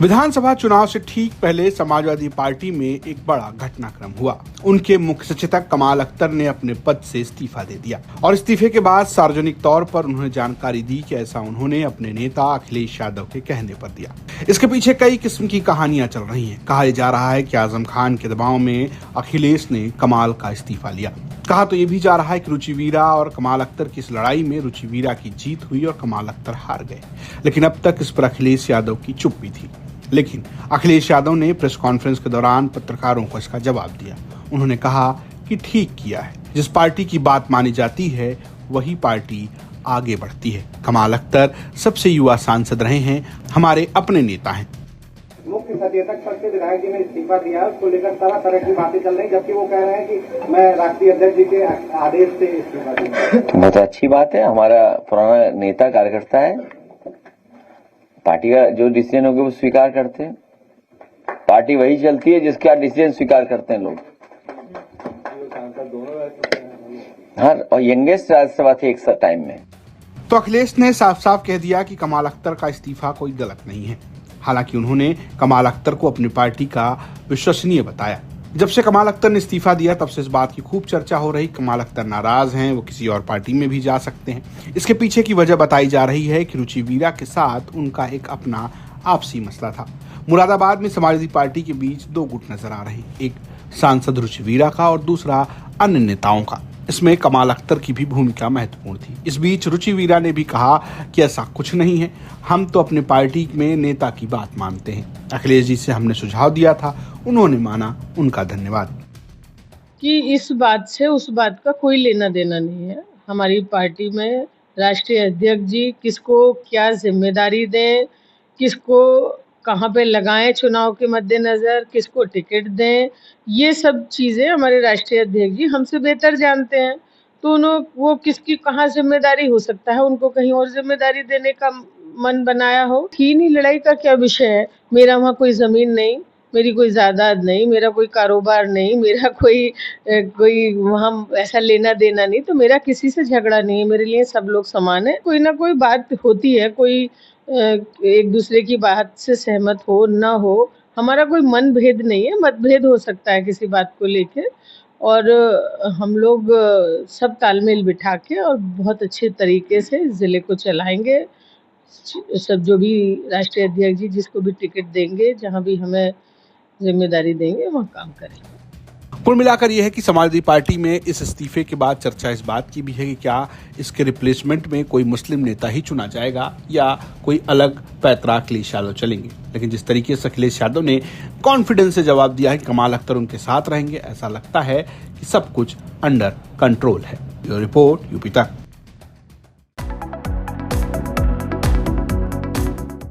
विधानसभा चुनाव से ठीक पहले समाजवादी पार्टी में एक बड़ा घटनाक्रम हुआ। उनके मुख्य सचेतक कमाल अख्तर ने अपने पद से इस्तीफा दे दिया और इस्तीफे के बाद सार्वजनिक तौर पर उन्होंने जानकारी दी कि ऐसा उन्होंने अपने नेता अखिलेश यादव के कहने पर दिया। इसके पीछे कई किस्म की कहानियां चल रही हैं। कहा जा रहा है कि आजम खान के दबाव में अखिलेश ने कमाल का इस्तीफा लिया। कहा तो ये भी जा रहा है कि रुचिवीरा और कमाल अख्तर की इस लड़ाई में रुचिवीरा की जीत हुई और कमाल अख्तर हार गए। लेकिन अब तक इस पर अखिलेश यादव की चुप्पी थी। लेकिन अखिलेश यादव ने प्रेस कॉन्फ्रेंस के दौरान पत्रकारों को इसका जवाब दिया। उन्होंने कहा कि ठीक किया है, जिस पार्टी की बात मानी जाती है वही पार्टी आगे बढ़ती है। कमाल अख्तर सबसे युवा सांसद रहे हैं, हमारे अपने नेता हैं। मुख्य सचेतक पद से विधायक जी ने इस्तीफा दिया, उसको लेकर तरह तरह की बातें चल रही, जबकि वो कह रहे हैं कि मैं राष्ट्रीय अध्यक्ष जी के आदेश से इस्तीफा दूंगा। बहुत अच्छी बात है। हमारा पुराना नेता कार्यकर्ता है, पार्टी का जो डिसीजन होगा वो स्वीकार करते हैं। पार्टी वही चलती है जिसका डिसीजन स्वीकार करते हैं लोग। हाँ, और यंगेस्ट राज्यसभा थे एक टाइम में। तो अखिलेश ने साफ साफ कह दिया कि कमाल अख्तर का इस्तीफा कोई गलत नहीं है। हालांकि उन्होंने कमाल अख्तर को अपनी पार्टी का विश्वसनीय बताया। जब से कमाल अख्तर ने इस्तीफा दिया तब से इस बात की खूब चर्चा हो रही। कमाल अख्तर नाराज हैं, वो किसी और पार्टी में भी जा सकते हैं। इसके पीछे की वजह बताई जा रही है कि रुचिवीरा के साथ उनका एक अपना आपसी मसला था। मुरादाबाद में समाजवादी पार्टी के बीच दो गुट नजर आ रहे, एक सांसद रुचिवीरा का और दूसरा अन्य नेताओं का। इसमें कमाल अख्तर की भी भूमिका महत्वपूर्ण थी। इस बीच रुचिवीरा ने भी कहा कि ऐसा कुछ नहीं है, हम तो अपने पार्टी में नेता की बात मानते हैं। अखिलेश जी से हमने सुझाव दिया था, उन्होंने माना, उनका धन्यवाद। कि इस बात से उस बात का कोई लेना देना नहीं है। हमारी पार्टी में राष्ट्रीय अध्यक्ष जी किसको क्या जिम्मेदारी दें, किसको कहाँ पे लगाएं चुनाव के मद्देनजर, किसको टिकट दें, ये सब चीज़ें हमारे राष्ट्रीय अध्यक्ष जी हमसे बेहतर जानते हैं। तो वो किसकी कहाँ जिम्मेदारी हो सकता है, उनको कहीं और जिम्मेदारी देने का मन बनाया हो। ही लड़ाई का क्या विषय है। मेरा वहाँ कोई ज़मीन नहीं, मेरी कोई जायदाद नहीं, मेरा कोई कारोबार नहीं, मेरा कोई वहाँ ऐसा लेना देना नहीं, तो मेरा किसी से झगड़ा नहीं है। मेरे लिए सब लोग समान है। कोई ना कोई बात होती है, कोई एक दूसरे की बात से सहमत हो ना हो, हमारा कोई मन भेद नहीं है। मतभेद हो सकता है किसी बात को लेके, और हम लोग सब तालमेल बिठा के और बहुत अच्छे तरीके से जिले को चलाएंगे। सब जो भी राष्ट्रीय अध्यक्ष जी जिसको भी टिकट देंगे, जहाँ भी हमें जिम्मेदारी देंगे, वहाँ काम करेंगे। कुल मिलाकर यह है कि समाजवादी पार्टी में इस इस्तीफे के बाद चर्चा इस बात की भी है कि क्या इसके रिप्लेसमेंट में कोई मुस्लिम नेता ही चुना जाएगा या कोई अलग पैतरा अखिलेश यादव चलेंगे। लेकिन जिस तरीके से अखिलेश यादव ने कॉन्फिडेंस से जवाब दिया है कि कमाल अख्तर उनके साथ रहेंगे, ऐसा लगता है कि सब कुछ अंडर कंट्रोल है। ब्यूरो रिपोर्ट, यूपी तक।